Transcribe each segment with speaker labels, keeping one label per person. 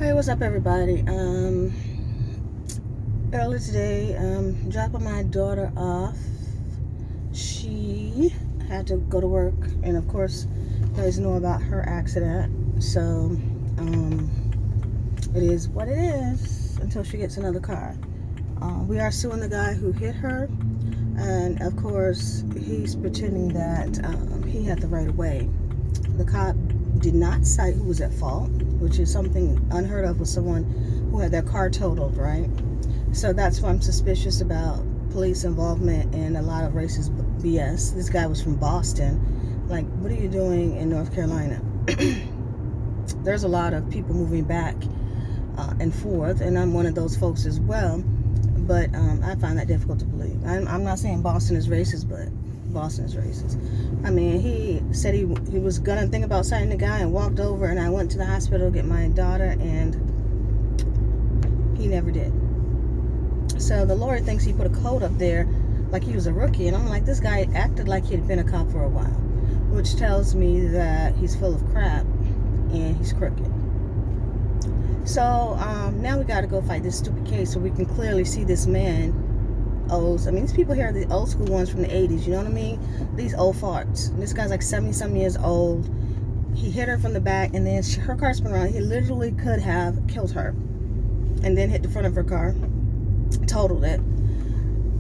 Speaker 1: Hey, what's up, everybody? Earlier today, dropping my daughter off. She had to go to work, and of course, you guys know about her accident. So, it is what it is until she gets another car. We are suing the guy who hit her, and of course, he's pretending that he had the right of way. The cop did not cite who was at fault, which is something unheard of with someone who had their car totaled, right? So that's why I'm suspicious about police involvement in a lot of racist BS. This guy was from Boston. Like, what are you doing in North Carolina? There's a lot of people moving back and forth, and I'm one of those folks as well. But I find that difficult to believe. I'm not saying Boston is racist, but Boston is racist. I mean, he said he was gonna think about citing the guy and walked over, and I went to the hospital to get my daughter, and he never did. So the lawyer thinks he put a code up there like he was a rookie, and I'm like, this guy acted like he had been a cop for a while, which tells me that he's full of crap and he's crooked. So now we got to go fight this stupid case so we can clearly see this man owes. I mean, these people here are the old school ones from the 80s, you know what I mean? These old farts. And this guy's like 70-some years old. He hit her from the back, and then her car spun around. He literally could have killed her and then hit the front of her car, totaled it.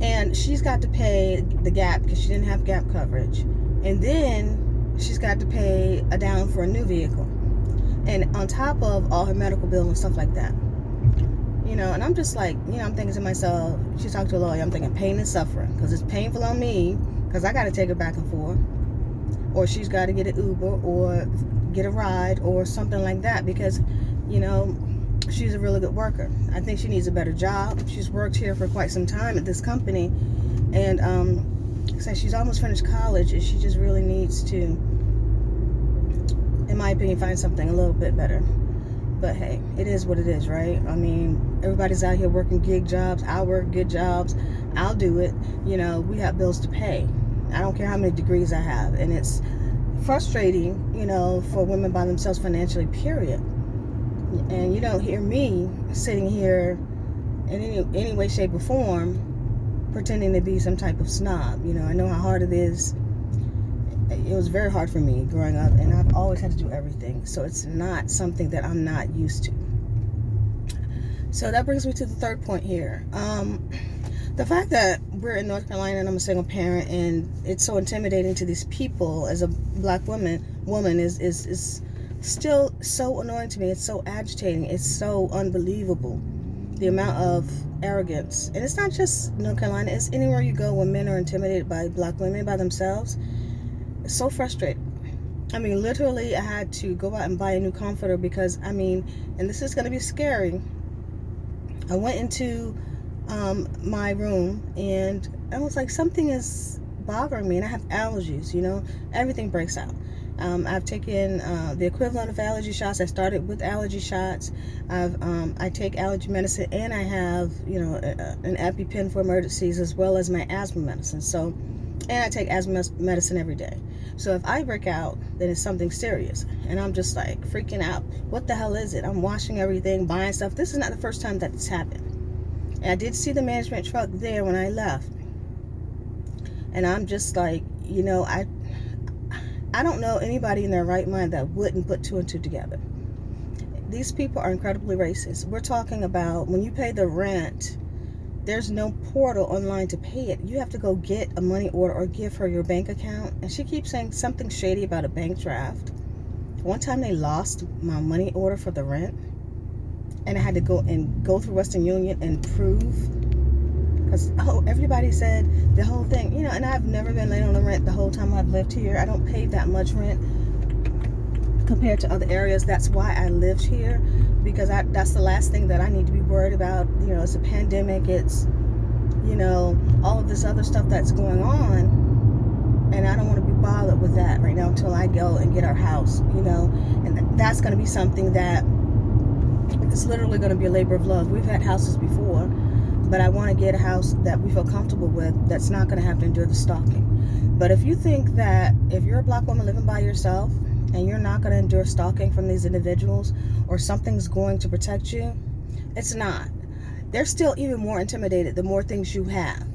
Speaker 1: And she's got to pay the gap because she didn't have gap coverage. And then she's got to pay a down for a new vehicle. And on top of all her medical bill and stuff like that. You know, and I'm just like, I'm thinking to myself, she's talking to a lawyer, I'm thinking pain and suffering, because it's painful on me, because I got to take her back and forth, or she's got to get an Uber, or get a ride, or something like that, because, she's a really good worker. I think she needs a better job. She's worked here for quite some time at this company, and so she's almost finished college, and she just really needs to, in my opinion, find something a little bit better. But hey, it is what it is, right? I mean, everybody's out here working gig jobs. I work good jobs. I'll do it. We have bills to pay. I don't care how many degrees I have. And it's frustrating, for women by themselves financially, period. And you don't hear me sitting here in any way, shape, or form pretending to be some type of snob. I know how hard it is. It was very hard for me growing up, and I've always had to do everything. So it's not something that I'm not used to. So that brings me to the third point here. The fact that we're in North Carolina and I'm a single parent, and it's so intimidating to these people as a black woman is still so annoying to me. It's so agitating. It's so unbelievable. The amount of arrogance. And it's not just North Carolina. It's anywhere you go when men are intimidated by black women by themselves. It's so frustrating. I mean, literally, I had to go out and buy a new comforter because, and this is going to be scary. I went into my room, and I was like, something is bothering me, and I have allergies, everything breaks out. I've taken the equivalent of allergy shots. I started with allergy shots. I take allergy medicine, and I have, an EpiPen for emergencies, as well as my asthma medicine. So, and I take asthma medicine every day. So if I break out, then it's something serious. And I'm just like freaking out. What the hell is it? I'm washing everything, buying stuff. This is not the first time that this happened. And I did see the management truck there when I left. And I'm just like, I don't know anybody in their right mind that wouldn't put two and two together. These people are incredibly racist. We're talking about when you pay the rent, there's no portal online to pay it. You have to go get a money order or give her your bank account. And she keeps saying something shady about a bank draft. One time they lost my money order for the rent, and I had to go through Western Union and prove, because everybody said the whole thing, and I've never been late on the rent the whole time I've lived here. I don't pay that much rent compared to other areas. That's why I lived here, because that's the last thing that I need to be worried about. It's a pandemic, it's all of this other stuff that's going on, and I don't want to be bothered with that right now until I go and get our house, and that's going to be something that it's literally going to be a labor of love. We've had houses before, but I want to get a house that we feel comfortable with, that's not going to have to endure the stalking. But if you think that if you're a black woman living by yourself and you're not going to endure stalking from these individuals, or something's going to protect you, it's not. They're still even more intimidated the more things you have.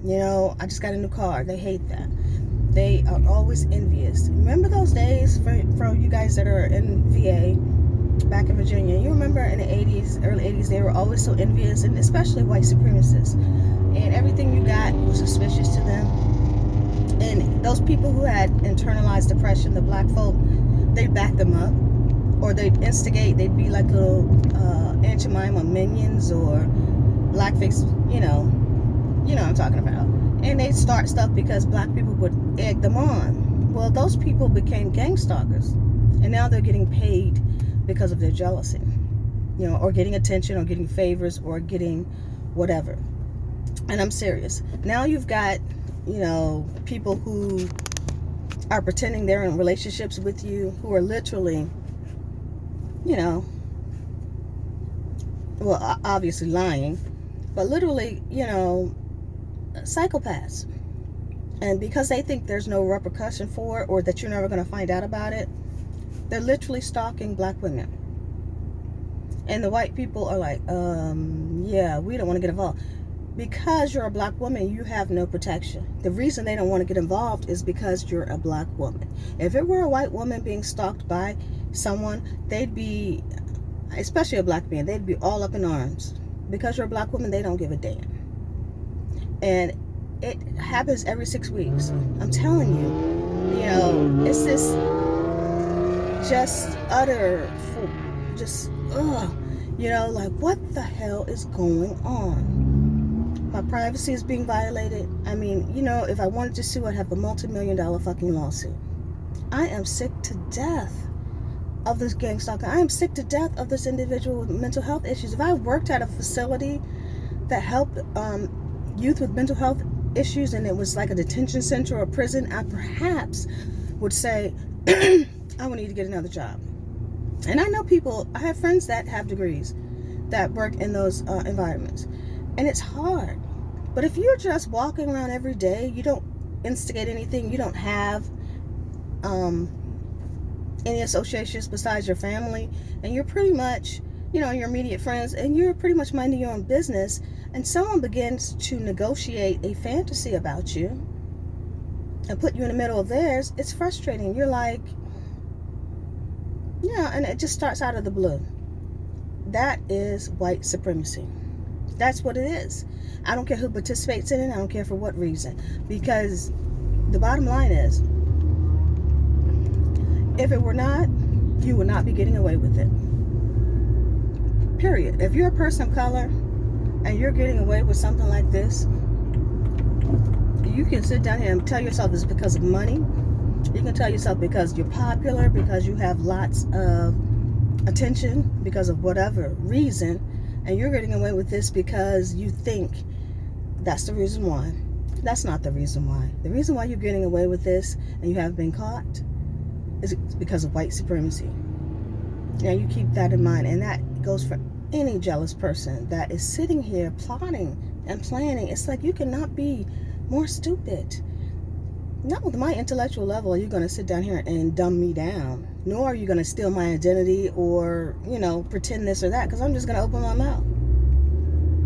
Speaker 1: You know, I just got a new car. They hate that. They are always envious. Remember those days for you guys that are in VA, back in Virginia? You remember in the 80s, early 80s, they were always so envious, and especially white supremacists. And everything you got was suspicious to them. And those people who had internalized depression, the black folk, they'd back them up, or they'd instigate. They'd be like little Aunt Jemima minions or blackface, you know what I'm talking about. And they'd start stuff because black people would egg them on. Well, those people became gang stalkers, and now they're getting paid because of their jealousy, you know, or getting attention, or getting favors, or getting whatever. And I'm serious. Now you've got, you know, people who are pretending they're in relationships with you, who are literally, you know, well, obviously lying, but literally, you know, psychopaths. And because they think there's no repercussion for it, or that you're never going to find out about it, they're literally stalking black women. And the white people are like, yeah, we don't want to get involved. Because you're a black woman, you have no protection. The reason they don't want to get involved is because you're a black woman. If it were a white woman being stalked by someone, they'd be, especially a black man, they'd be all up in arms. Because you're a black woman, they don't give a damn. And it happens every 6 weeks. I'm telling you, you know, it's this just utter, just, you know, like, what the hell is going on? My privacy is being violated. I mean, you know, if I wanted to sue, I'd have a multi-million-dollar fucking lawsuit. I am sick to death of this gang stalking. I am sick to death of this individual with mental health issues. If I worked at a facility that helped youth with mental health issues, and it was like a detention center or a prison, I perhaps would say, I would need to get another job. And I know people, I have friends that have degrees that work in those environments. And it's hard. But if you're just walking around every day, you don't instigate anything, you don't have any associations besides your family, and you're pretty much, you know, your immediate friends, and you're pretty much minding your own business, and someone begins to negotiate a fantasy about you and put you in the middle of theirs, it's frustrating. You're like, yeah, and it just starts out of the blue. That is white supremacy. That's what it is. I don't care who participates in it. I don't care for what reason. Because the bottom line is, if it were not, you would not be getting away with it. Period. If you're a person of color and you're getting away with something like this, you can sit down here and tell yourself it's because of money. You can tell yourself because you're popular, because you have lots of attention, because of whatever reason, and you're getting away with this because you think that's the reason why. That's not the reason why. The reason why you're getting away with this and you have been caught is because of white supremacy. Now you keep that in mind, and that goes for any jealous person that is sitting here plotting and planning. It's like, you cannot be more stupid. Not with my intellectual level are you going to sit down here and dumb me down, nor are you going to steal my identity or, you know, pretend this or that, because I'm just going to open my mouth.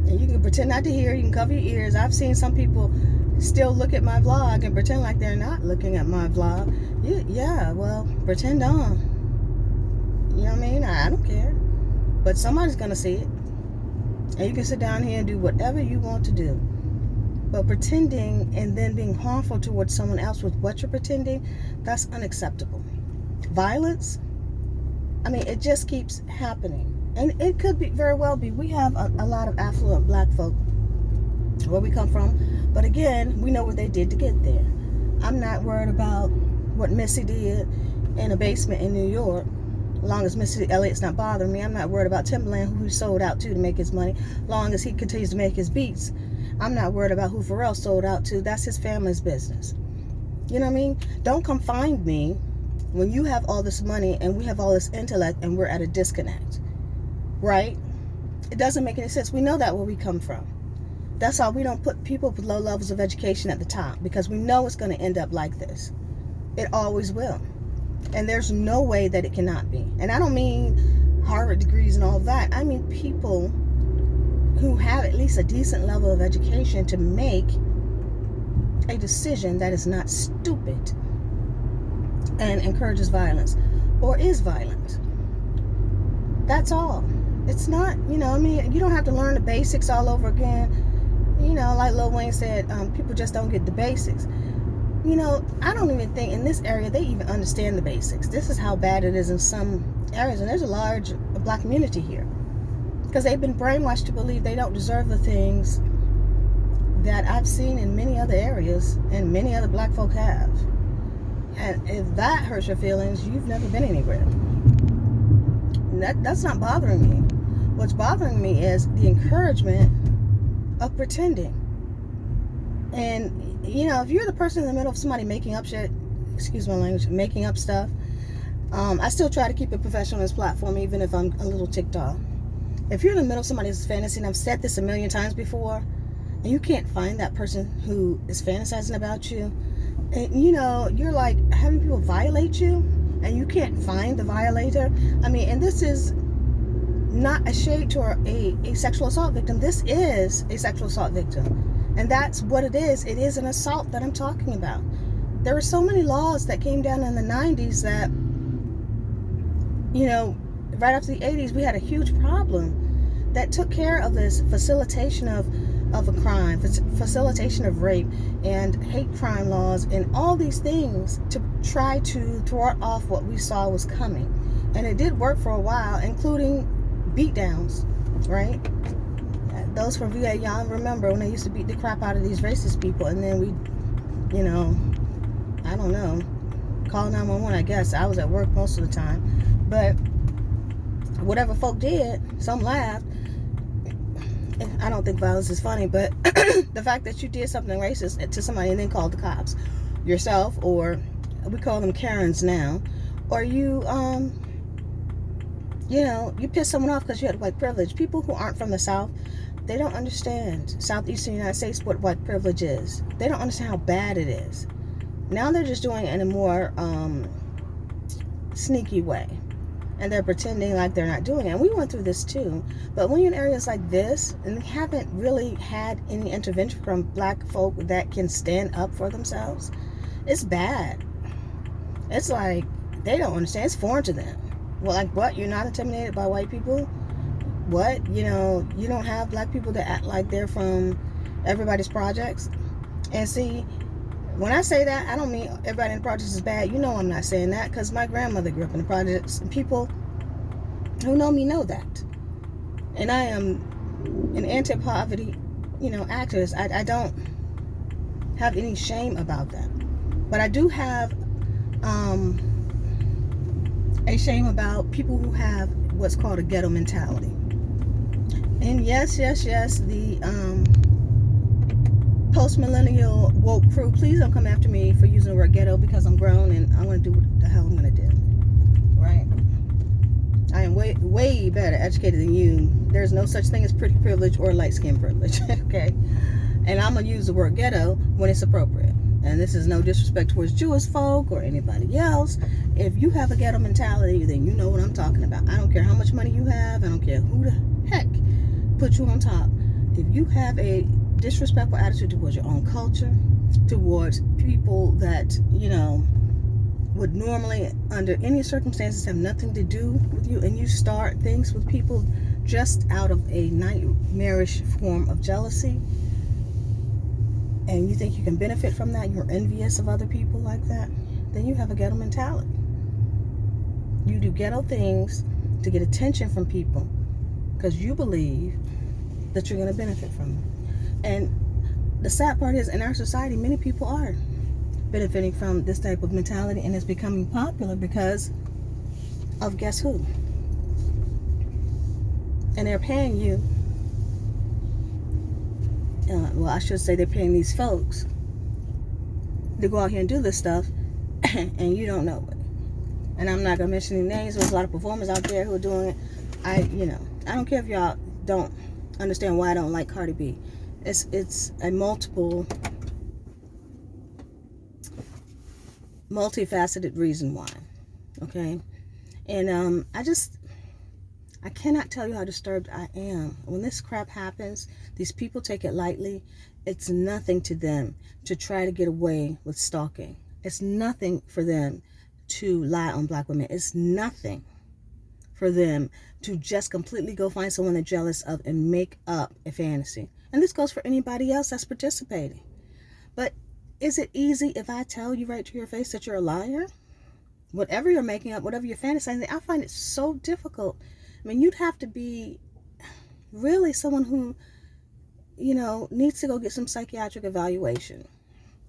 Speaker 1: And you can pretend not to hear, you can cover your ears. I've seen some people still look at my vlog and pretend like they're not looking at my vlog. Yeah, well, pretend on. You know what I mean? I don't care. But somebody's going to see it. And you can sit down here and do whatever you want to do. But pretending and then being harmful towards someone else with what you're pretending, that's unacceptable. Violence, I mean, it just keeps happening. And it could be very well be. We have a lot of affluent black folk where we come from. But again, we know what they did to get there. I'm not worried about what Missy did in a basement in New York. As long as Missy Elliott's not bothering me, I'm not worried about Timbaland, who he sold out to make his money. As long as he continues to make his beats, I'm not worried about who Pharrell sold out to. That's his family's business. You know what I mean? Don't come find me when you have all this money and we have all this intellect and we're at a disconnect. Right? It doesn't make any sense. We know that where we come from. That's why we don't put people with low levels of education at the top, because we know it's going to end up like this. It always will. And there's no way that it cannot be. And I don't mean Harvard degrees and all of that. I mean people who have at least a decent level of education to make a decision that is not stupid and encourages violence or is violent. That's all. It's not, you don't have to learn the basics all over again. Like Lil Wayne said, people just don't get the basics. I don't even think in this area they even understand the basics. This is how bad it is in some areas, and there's a large black community here because they've been brainwashed to believe they don't deserve the things that I've seen in many other areas and many other black folk have. And if that hurts your feelings, you've never been anywhere. That's not bothering me. What's bothering me is the encouragement of pretending. And if you're the person in the middle of somebody making up shit, excuse my language, making up stuff, I still try to keep it professional on this platform, even if I'm a little ticked off. If you're in the middle of somebody's fantasy, and I've said this a million times before, and you can't find that person who is fantasizing about you, and you're like having people violate you, and you can't find the violator. And this is not a shade to a sexual assault victim. This is a sexual assault victim. And that's what it is. It is an assault that I'm talking about. There were so many laws that came down in the 90s that, right after the 80s, we had a huge problem that took care of this facilitation of a crime, facilitation of rape and hate crime laws and all these things to try to thwart off what we saw was coming. And it did work for a while, including beatdowns, right? Those from VA, y'all remember when they used to beat the crap out of these racist people, and then we, I don't know, call 911, I guess. I was at work most of the time. But whatever folk did, some laughed. I don't think violence is funny, but the fact that you did something racist to somebody and then called the cops yourself, or we call them Karens now, or you pissed someone off because you had white privilege. People who aren't from the South, they don't understand Southeastern United States what white privilege is. They don't understand how bad it is. Now they're just doing it in a more sneaky way. And they're pretending like they're not doing it. And we went through this too. But when you're in areas like this, and they haven't really had any intervention from black folk that can stand up for themselves, it's bad. It's like, they don't understand. It's foreign to them. Well, like, what? You're not intimidated by white people? What? You don't have black people that act like they're from everybody's projects? And see, when I say that, I don't mean everybody in the projects is bad. I'm not saying that, because my grandmother grew up in the projects, and people who know me know that. And I am an anti-poverty, activist. I don't have any shame about that. But I do have a shame about people who have what's called a ghetto mentality. And yes, the post-millennial woke crew, please don't come after me for using the word ghetto, because I'm grown and I'm going to do what the hell I'm going to do. Right? I am way better educated than you. There's no such thing as pretty privilege or light skin privilege. Okay? And I'm going to use the word ghetto when it's appropriate. And this is no disrespect towards Jewish folk or anybody else. If you have a ghetto mentality, then you know what I'm talking about. I don't care how much money you have. I don't care who the heck put you on top. If you have a disrespectful attitude towards your own culture, towards people that, would normally, under any circumstances, have nothing to do with you, and you start things with people just out of a nightmarish form of jealousy, and you think you can benefit from that, you're envious of other people like that, then you have a ghetto mentality. You do ghetto things to get attention from people because you believe that you're going to benefit from them. And the sad part is, in our society, many people are benefiting from this type of mentality, and it's becoming popular because of guess who? And they're paying you, well, I should say they're paying these folks to go out here and do this stuff, and you don't know it. And I'm not going to mention any names. There's a lot of performers out there who are doing it. I don't care if y'all don't understand why I don't like Cardi B. It's a multifaceted reason why. Okay. And I cannot tell you how disturbed I am. When this crap happens, these people take it lightly. It's nothing to them to try to get away with stalking. It's nothing for them to lie on black women. It's nothing for them to just completely go find someone they're jealous of and make up a fantasy. And this goes for anybody else that's participating. But is it easy if I tell you right to your face that you're a liar? Whatever you're making up, whatever you're fantasizing, I find it so difficult. I mean, you'd have to be really someone who, needs to go get some psychiatric evaluation.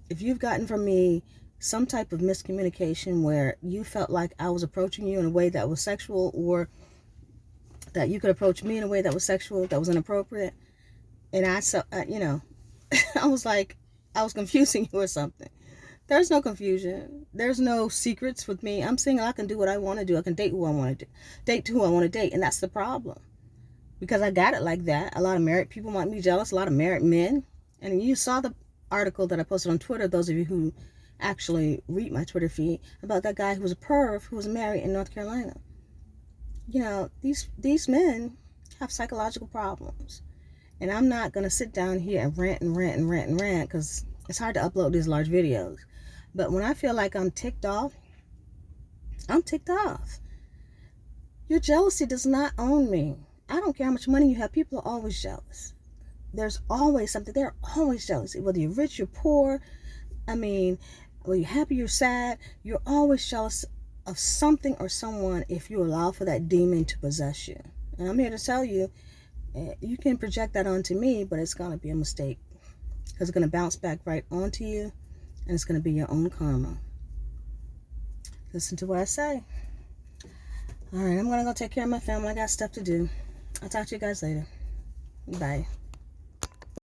Speaker 1: If you've gotten from me some type of miscommunication where you felt like I was approaching you in a way that was sexual, or that you could approach me in a way that was sexual, that was inappropriate, and I was like, I was confusing you or something. There's no confusion. There's no secrets with me. I'm saying I can do what I want to do. I can date who I want to date who I want to date, and that's the problem. Because I got it like that. A lot of married people might be jealous, a lot of married men. And you saw the article that I posted on Twitter, those of you who actually read my Twitter feed, about that guy who was a perv who was married in North Carolina. These men have psychological problems. And I'm not going to sit down here and rant because it's hard to upload these large videos. But when I feel like I'm ticked off, I'm ticked off. Your jealousy does not own me. I don't care how much money you have. People are always jealous. There's always something. They're always jealous. Whether you're rich, you're poor. I mean, whether you're happy, you're sad. You're always jealous of something or someone if you allow for that demon to possess you. And I'm here to tell you, you can project that onto me, but it's going to be a mistake. Because it's going to bounce back right onto you, and it's going to be your own karma. Listen to what I say. All right, I'm going to go take care of my family. I got stuff to do. I'll talk to you guys later. Bye.